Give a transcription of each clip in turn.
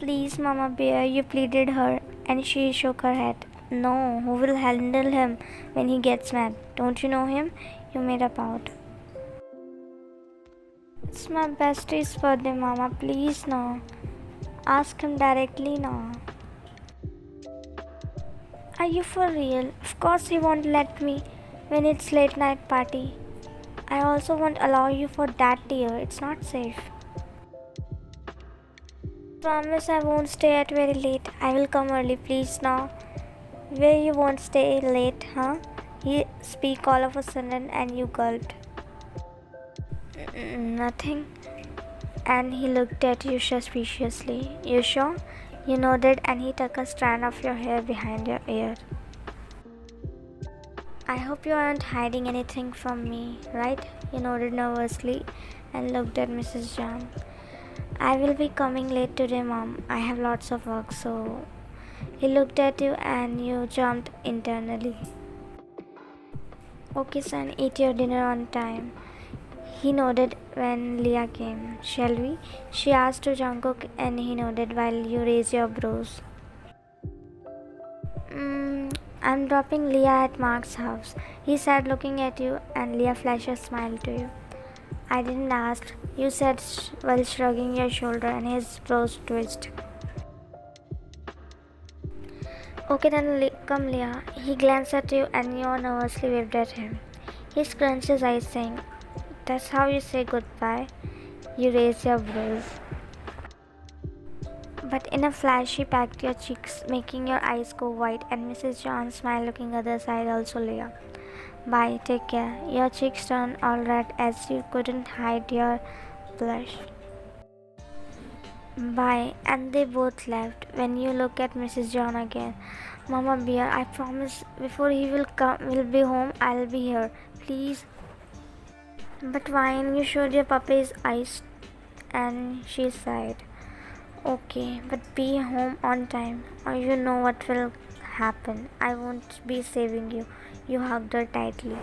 Please, Mama Bear, you pleaded her, and she shook her head. No, who will handle him when he gets mad? Don't you know him? You made a pout. It's my bestie's birthday, Mama. Please, no. Ask him directly, no. Are you for real? Of course he won't let me when it's late night party. I also won't allow you for that, dear. It's not safe. Promise I won't stay at very late. I will come early, please now. Where you won't stay late, huh? He speak all of a sudden and you gulped. Nothing. And he looked at you suspiciously. You sure? You nodded and he took a strand of your hair behind your ear. I hope you aren't hiding anything from me, right? You nodded nervously and looked at Mrs. John. I will be coming late today, Mom. I have lots of work, so... He looked at you and you jumped internally. Okay, son, eat your dinner on time. He nodded when Leah came. Shall we? She asked to Jungkook and he nodded while you raised your brows. I'm dropping Leah at Mark's house, he said, looking at you, and Leah flashed a smile to you. I didn't ask, you said while shrugging your shoulder, and his brows twitched. Okay then, come Leah. He glanced at you and you nervously waved at him. He scrunched his eyes saying, that's how you say goodbye? You raised your brows. But in a flash she packed your cheeks, making your eyes go white, and Mrs. John smiled, looking other side also. Leah. Bye, take care. Your cheeks turned all red as you couldn't hide your blush. Bye, and they both left. When you look at Mrs. John again, Mama Bear, I promise before he will be home, I'll be here. Please. But why? You showed your puppy's eyes, and she sighed. Okay, but be home on time, or you know what will happen. I won't be saving you. You hugged her tightly.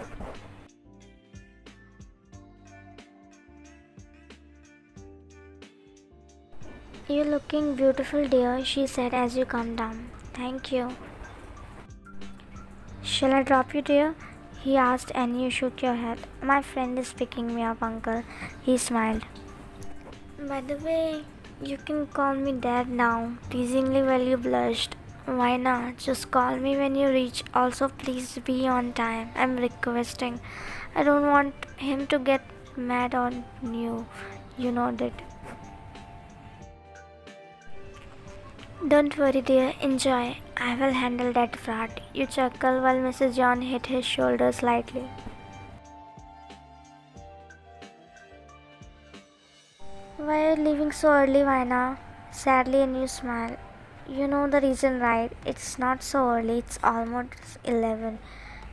You're looking beautiful, dear, she said as you calmed down. Thank you. Shall I drop you, dear? He asked and you shook your head. My friend is picking me up, uncle. He smiled. By the way, you can call me Dad now, teasingly while you blushed. Why not? Just call me when you reach. Also, please be on time. I'm requesting. I don't want him to get mad on you. You nodded. Don't worry, dear. Enjoy. I will handle that brat. You chuckled while Mrs. John hit his shoulder slightly. Why are you leaving so early, Vaina? Sadly, and you smile. You know the reason, right? It's not so early, it's almost 11.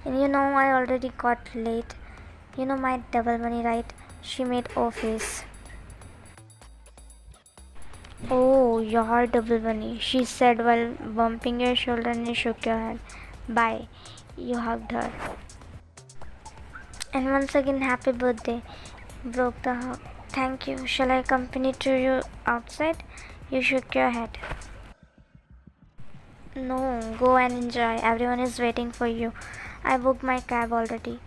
And you know I already got late. You know my double money, right? She made O face. Oh, your double money, she said while bumping your shoulder and you shook your head. Bye. You hugged her. And once again, happy birthday. Broke the hug. Thank you. Shall I accompany to you outside? You shook your head. No, go and enjoy. Everyone is waiting for you. I booked my cab already.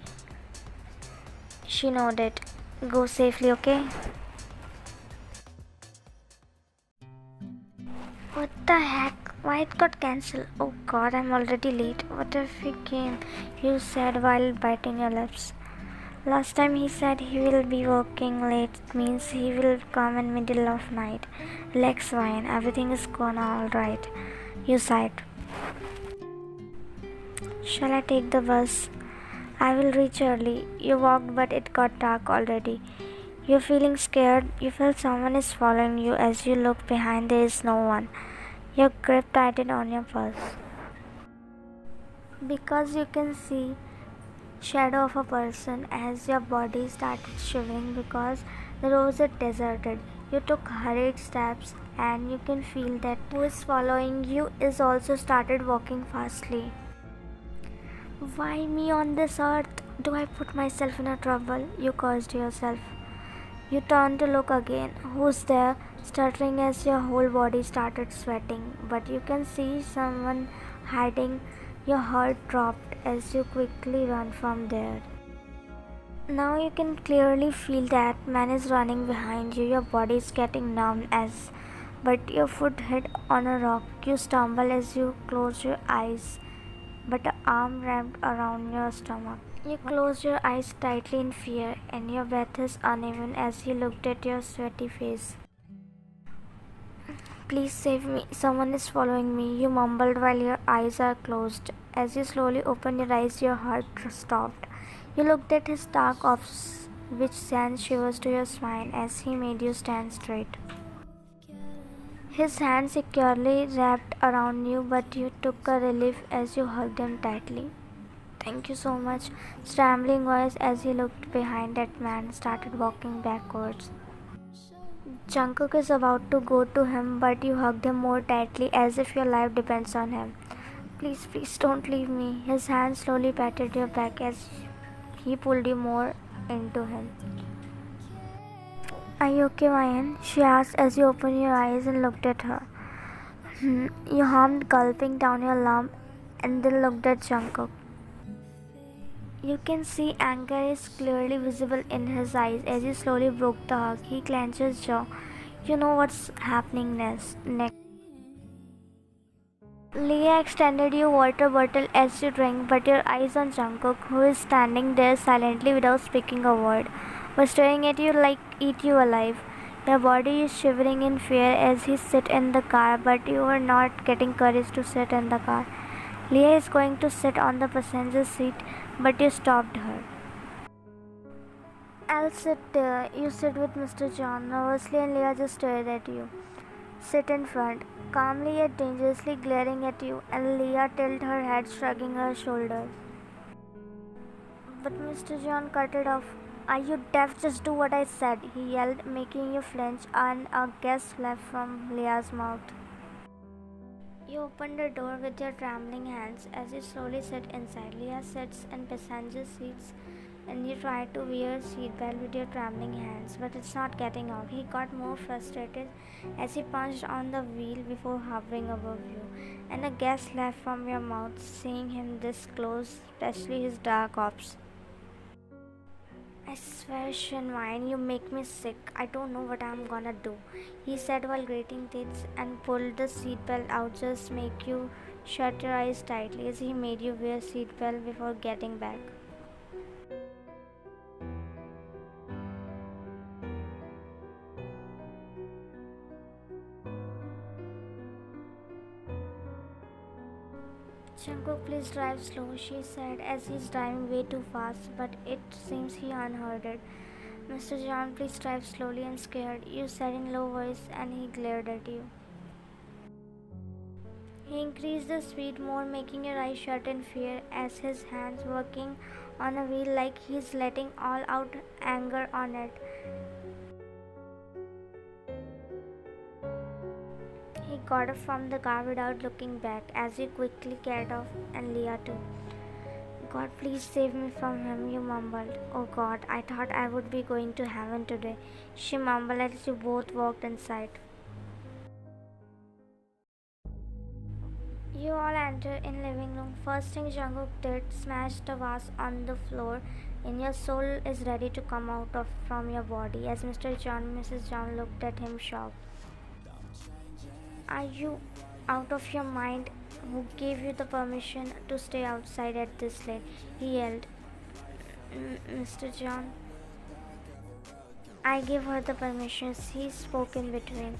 She nodded. Go safely, okay? What the heck? Why it got cancelled? Oh god, I'm already late. What if he came? You said while biting your lips. Last time he said he will be working late. It means he will come in middle of night. Relax, fine. Everything is gone alright. You sighed. Shall I take the bus? I will reach early. You walked, but it got dark already. You're feeling scared. You feel someone is following you. As you look behind, there is no one. Your grip tightened on your purse. Because you can see shadow of a person as your body started shivering because the roads are deserted. You took hurried steps and you can feel that who is following you is also started walking fastly. Why me on this earth? Do I put myself in a trouble? You cursed yourself. You turned to look again. Who's there? stuttering as your whole body started sweating. But you can see someone hiding. Your heart dropped as you quickly run from there. Now you can clearly feel that man is running behind you. Your body is getting numb but your foot hit on a rock. You stumble as you close your eyes, but an arm wrapped around your stomach. You close your eyes tightly in fear, and your breath is uneven as you looked at your sweaty face. Please save me, someone is following me, you mumbled while your eyes are closed. As you slowly opened your eyes, your heart stopped. You looked at his dark orbs, which sent shivers to your spine as he made you stand straight. His hand securely wrapped around you, but you took a relief as you hugged him tightly. Thank you so much. Trembling voice as he looked behind that man started walking backwards. Jungkook is about to go to him, but you hugged him more tightly as if your life depends on him. Please, please don't leave me. His hand slowly patted your back as he pulled you more into him. Are you okay, Ryan? She asked as you opened your eyes and looked at her. You hummed, gulping down your lump, and then looked at Jungkook. You can see anger is clearly visible in his eyes as he slowly broke the hug. He clenched his jaw. You know what's happening next. Leah extended you water bottle as you drank, but your eyes on Jungkook, who is standing there silently without speaking a word, was staring at you like eat you alive. Your body is shivering in fear as he sits in the car, but you are not getting courage to sit in the car. Leah is going to sit on the passenger seat, but you stopped her. I'll sit there. You sit with Mr. John nervously, and Leah just stared at you. Sit in front, calmly yet dangerously glaring at you, and Leah tilted her head, shrugging her shoulder. But Mr. John cut it off. Are you deaf? Just do what I said, he yelled, making you flinch, and a gasp left from Leah's mouth. You opened the door with your trembling hands as you slowly sit inside. Leah sits in passenger seats and you try to wear a seatbelt with your trembling hands, but it's not getting off. He got more frustrated as he punched on the wheel before hovering above you, and a gasp left from your mouth seeing him this close, especially his dark orbs. I swear, Shinwine, you make me sick. I don't know what I'm gonna do, he said while grating teeth and pulled the seatbelt out. Just make you shut your eyes tightly as he made you wear seatbelt before getting back. Jungkook, please drive slow, she said as he's driving way too fast, but it seems he unheard it. Mr. John, please drive slowly, I'm scared, you said in low voice, and he glared at you. He increased the speed more, making your eyes shut in fear as his hands working on a wheel like he's letting all out anger on it. He got up from the car without looking back as he quickly get off, and Leah too. God, please save me from him, you mumbled. Oh God, I thought I would be going to heaven today, she mumbled as you both walked inside. You all enter in living room. First thing Jungkook did, smashed the vase on the floor, and your soul is ready to come out from your body as Mr. John and Mrs. John looked at him shocked. Are you out of your mind? Who gave you the permission to stay outside at this late? He yelled. Mr. John. I gave her the permission, he spoke in between.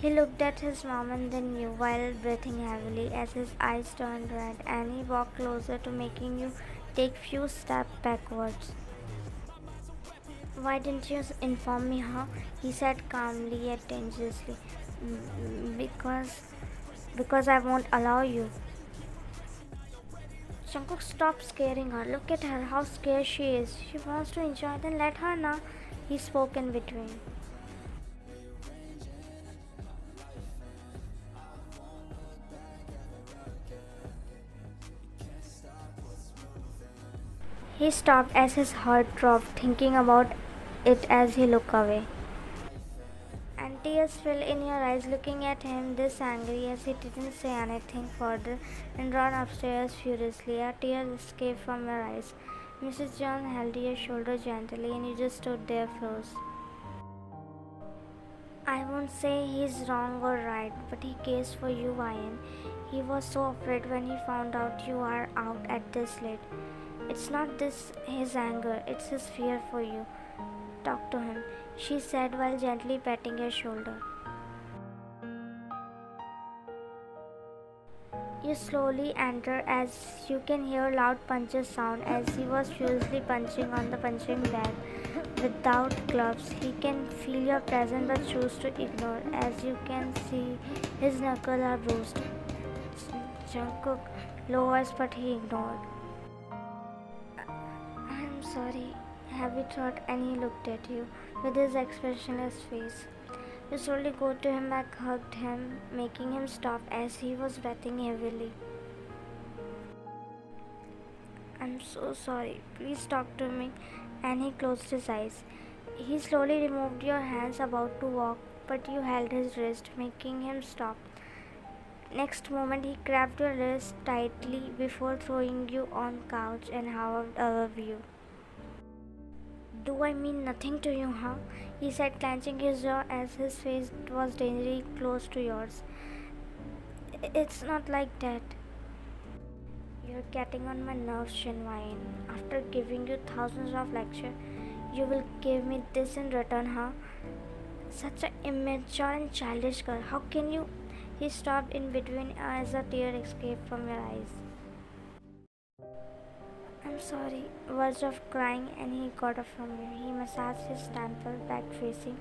He looked at his mom and then you while breathing heavily as his eyes turned red, and he walked closer to making you take few steps backwards. Why didn't you inform me, huh? He said calmly yet dangerously. Because I won't allow you. Jungkook, stop scaring her. Look at her, how scared she is. She wants to enjoy, then let her now. He spoke in between. He stopped as his heart dropped, thinking about it as he looked away. And Tears fill in your eyes looking at him this angry as he didn't say anything further and ran upstairs furiously. A tear escaped from your eyes. Mrs. John held your shoulder gently and you just stood there froze. I won't say he's wrong or right, but he cares for you, Ryan. He was so afraid when he found out you are out at this late. It's not this his anger, it's his fear for you. Talk to him, she said while gently patting your shoulder. You slowly enter as you can hear loud punches sound as he was furiously punching on the punching bag. Without gloves, he can feel your presence but choose to ignore as you can see his knuckles are bruised. Jungkook lowers but he ignored. I'm sorry, have you thought? And he looked at you with his expressionless face. You slowly go to him and hugged him, making him stop as he was breathing heavily. I'm so sorry, please talk to me. And he closed his eyes. He slowly removed your hands about to walk, but you held his wrist, making him stop. Next moment, he grabbed your wrist tightly before throwing you on couch and hovered above you. Do I mean nothing to you, huh? He said, clenching his jaw as his face was dangerously close to yours. It's not like that. You're getting on my nerves, Shinwine. After giving you thousands of lectures, you will give me this in return, huh? Such an immature and childish girl. How can you? He stopped in between as a tear escaped from your eyes. I'm sorry, words of crying, and he got up from you. He massaged his temple, back facing.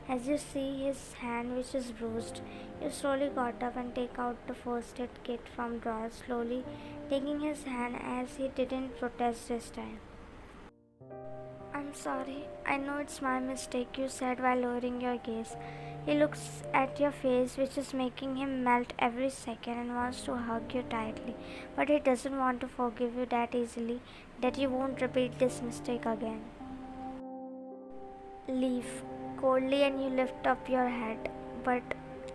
As you see his hand, which is bruised, you slowly got up and take out the first aid kit from drawer, slowly taking his hand as he didn't protest this time. I'm sorry, I know it's my mistake, you said while lowering your gaze. He looks at your face, which is making him melt every second, and wants to hug you tightly, but he doesn't want to forgive you that easily, that you won't repeat this mistake again. Leave coldly and you lift up your head, but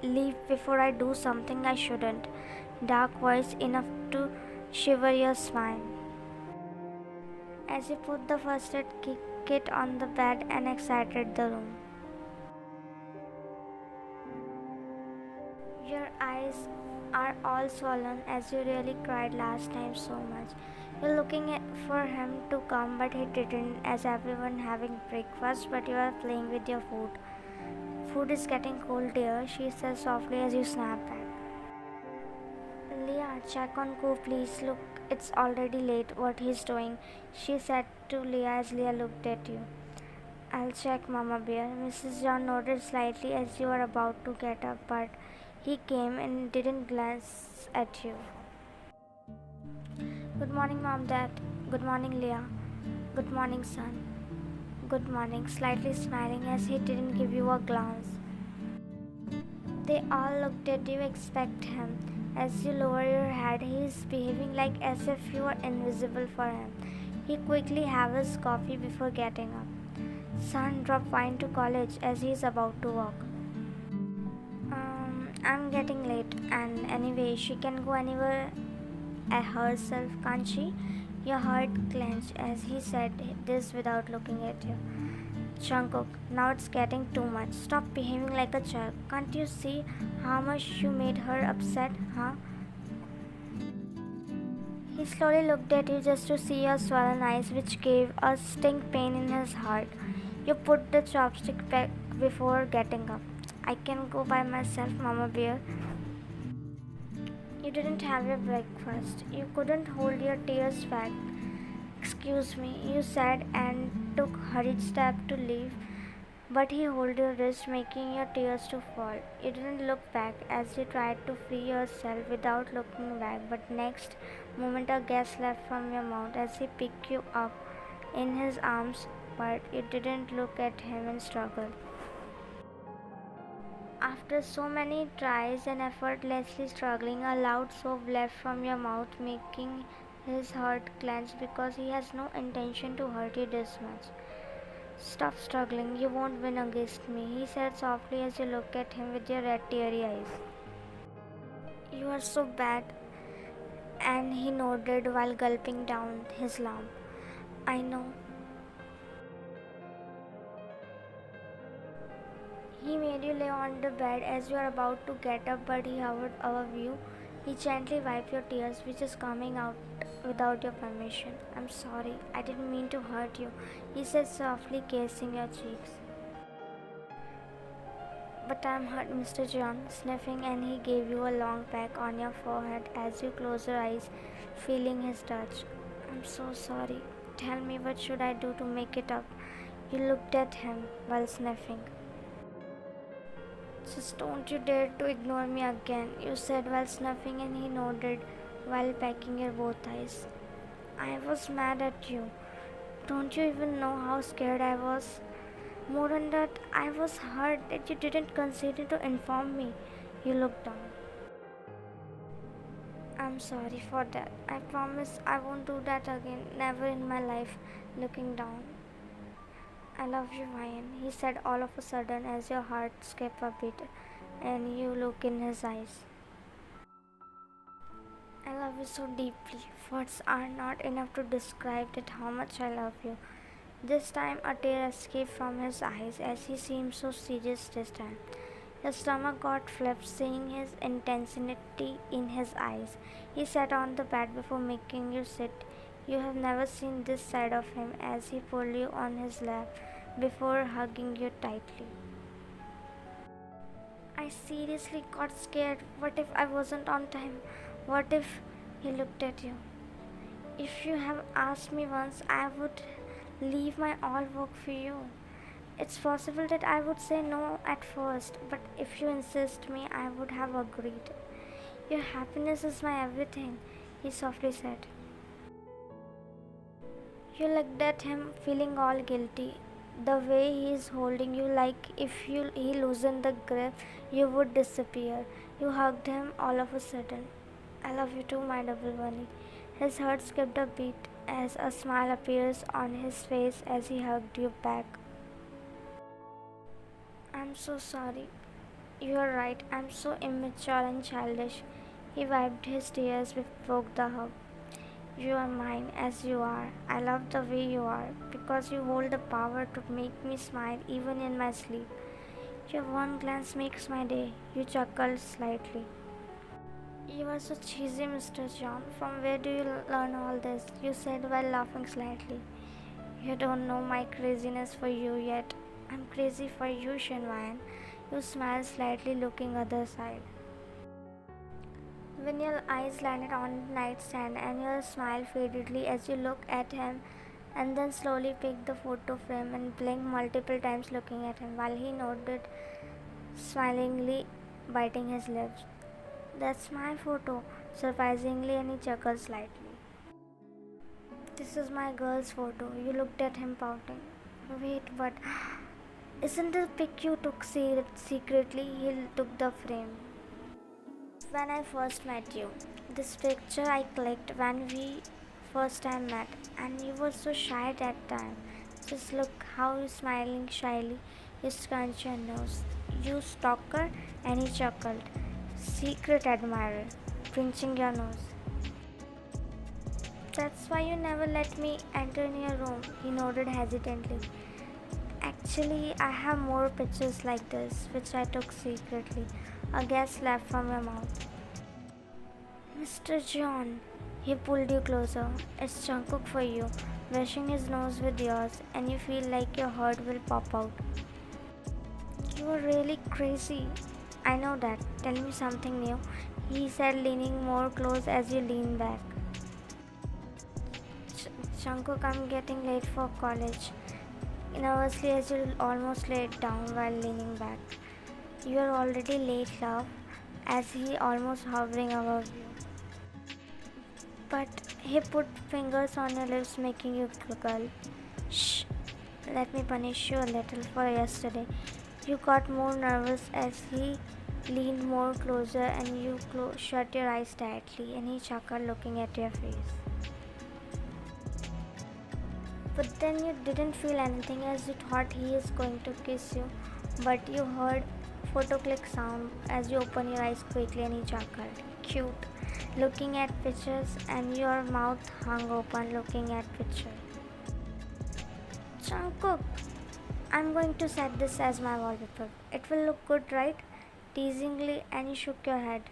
leave before I do something I shouldn't. Dark voice enough to shiver your spine. As you put the first aid kit on the bed and exited the room. Your eyes are all swollen as you really cried last time so much. You're looking for him to come, but he didn't, as everyone having breakfast, but you are playing with your food. Food is getting cold, dear, she says softly as you snap back. Leah, check on Ko, please. Look, it's already late. What he's doing, she said to Leah as Leah looked at you. I'll check, Mama Bear. Mrs. John nodded slightly as you were about to get up, but he came and didn't glance at you. Good morning, Mom, Dad. Good morning, Leah. Good morning, son. Good morning, slightly smiling as he didn't give you a glance. They all looked at you, expect him. As you lower your head, he is behaving like as if you are invisible for him. He quickly has his coffee before getting up. Son, drop wine to college as he is about to walk. I'm getting late, and anyway, she can go anywhere herself, can't she? Your heart clenched as he said this without looking at you. Jungkook, now it's getting too much. Stop behaving like a child. Can't you see how much you made her upset, huh? He slowly looked at you just to see your swollen eyes, which gave a sting pain in his heart. You put the chopstick back before getting up. I can go by myself, Mama Bear. You didn't have your breakfast. You couldn't hold your tears back. Excuse me, you said and took hurried step to leave, but he held your wrist, making your tears to fall. You didn't look back as you tried to free yourself without looking back, but next moment a gas left from your mouth as he picked you up in his arms, but you didn't look at him and struggled. After so many tries and effortlessly struggling, a loud sob left from your mouth, making his heart clench because he has no intention to hurt you this much. Stop struggling, you won't win against me, he said softly as you looked at him with your red teary eyes. You are so bad. And he nodded while gulping down his lump. I know. He made you lay on the bed as you are about to get up, but he hovered above you. He gently wiped your tears, which is coming out without your permission. I'm sorry, I didn't mean to hurt you, he said softly, kissing your cheeks. But I'm hurt, Mr. John, sniffing, and he gave you a long peck on your forehead as you closed your eyes, feeling his touch. I'm so sorry. Tell me, what should I do to make it up? You looked at him while sniffing. Just don't you dare to ignore me again, you said while snuffing, and he nodded while pecking your both eyes. I was mad at you. Don't you even know how scared I was? More than that, I was hurt that you didn't consider to inform me. You looked down. I'm sorry for that. I promise I won't do that again. Never in my life. Looking down. I love you, Ryan, he said all of a sudden as your heart skipped a bit and you look in his eyes. I love you so deeply. Words are not enough to describe that how much I love you. This time a tear escaped from his eyes as he seemed so serious this time. His stomach got flipped, seeing his intensity in his eyes. He sat on the bed before making you sit. You have never seen this side of him as he pulled you on his lap before hugging you tightly. I seriously got scared. What if I wasn't on time? What if he looked at you? If you have asked me once, I would leave my all work for you. It's possible that I would say no at first, but if you insist me, I would have agreed. Your happiness is my everything, he softly said. You looked at him, feeling all guilty. The way he is holding you, like if he loosened the grip, you would disappear. You hugged him all of a sudden. I love you too, my double bunny. His heart skipped a beat as a smile appears on his face as he hugged you back. I'm so sorry. You are right. I'm so immature and childish. He wiped his tears before the hug. You are mine as you are. I love the way you are because you hold the power to make me smile even in my sleep. Your one glance makes my day. You chuckled slightly. You are so cheesy, Mr. John. From where do you learn all this? You said while laughing slightly. You don't know my craziness for you yet. I'm crazy for you, Shinwayan. You smiled slightly, looking other side. When your eyes landed on the nightstand and your smile fadedly as you looked at him and then slowly picked the photo frame and blinked multiple times looking at him while he nodded smilingly, biting his lips. That's my photo, surprisingly, and he chuckled slightly. This is my girl's photo. You looked at him pouting. Wait, but isn't the pic you took secretly? He took the frame. When I first met you, this picture I clicked when we first time met, and you were so shy at that time. Just look how you're smiling shyly. You scrunched your nose. You stalker, and he chuckled. Secret admirer, pinching your nose. That's why you never let me enter in your room, he nodded hesitantly. Actually, I have more pictures like this, which I took secretly. A gasp left from your mouth. Mr. John, he pulled you closer. It's Jungkook for you, brushing his nose with yours, and you feel like your heart will pop out. You are really crazy. I know that. Tell me something new, he said, leaning more close as you leaned back. Jungkook, I'm getting late for college. Nervously as you almost laid down while leaning back. You are already late, love, as he almost hovering above you. But he put fingers on your lips, making you giggle. Shh, let me punish you a little for yesterday. You got more nervous as he leaned more closer and you shut your eyes tightly, and he chuckled looking at your face. But then you didn't feel anything as you thought he is going to kiss you. But you heard photo click sound as you open your eyes quickly and he chuckled. Cute. Looking at pictures and your mouth hung open looking at picture. Jungkook, I'm going to set this as my wallpaper. It will look good, right? Teasingly, and he shook your head.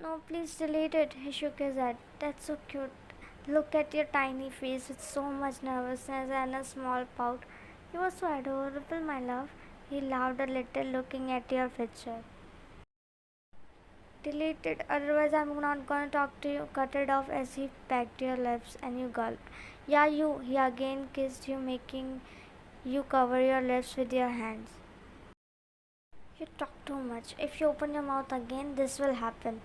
No, please delete it. He shook his head. That's so cute. Look at your tiny face with so much nervousness and a small pout. You are so adorable, my love. He laughed a little looking at your picture. Delete it, otherwise I'm not gonna talk to you. Cut it off as he pecked your lips and you gulped. Yeah, you. He again kissed you, making you cover your lips with your hands. You talk too much. If you open your mouth again, this will happen.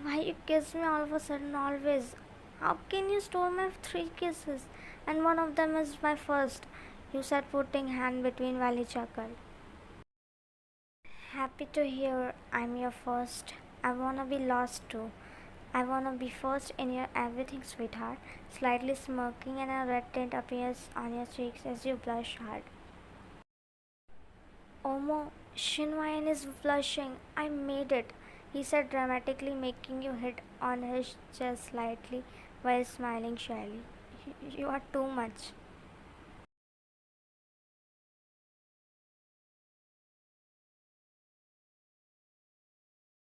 Why you kiss me all of a sudden always? How can you store my 3 kisses? And one of them is my first, you said, putting hand between while he chuckled. Happy to hear I'm your first. I wanna be lost too. I wanna be first in your everything, sweetheart. Slightly smirking and a red tint appears on your cheeks as you blush hard. Omo, Shinwayan is blushing. I made it, he said dramatically, making you hit on his chest slightly while smiling shyly. You are too much.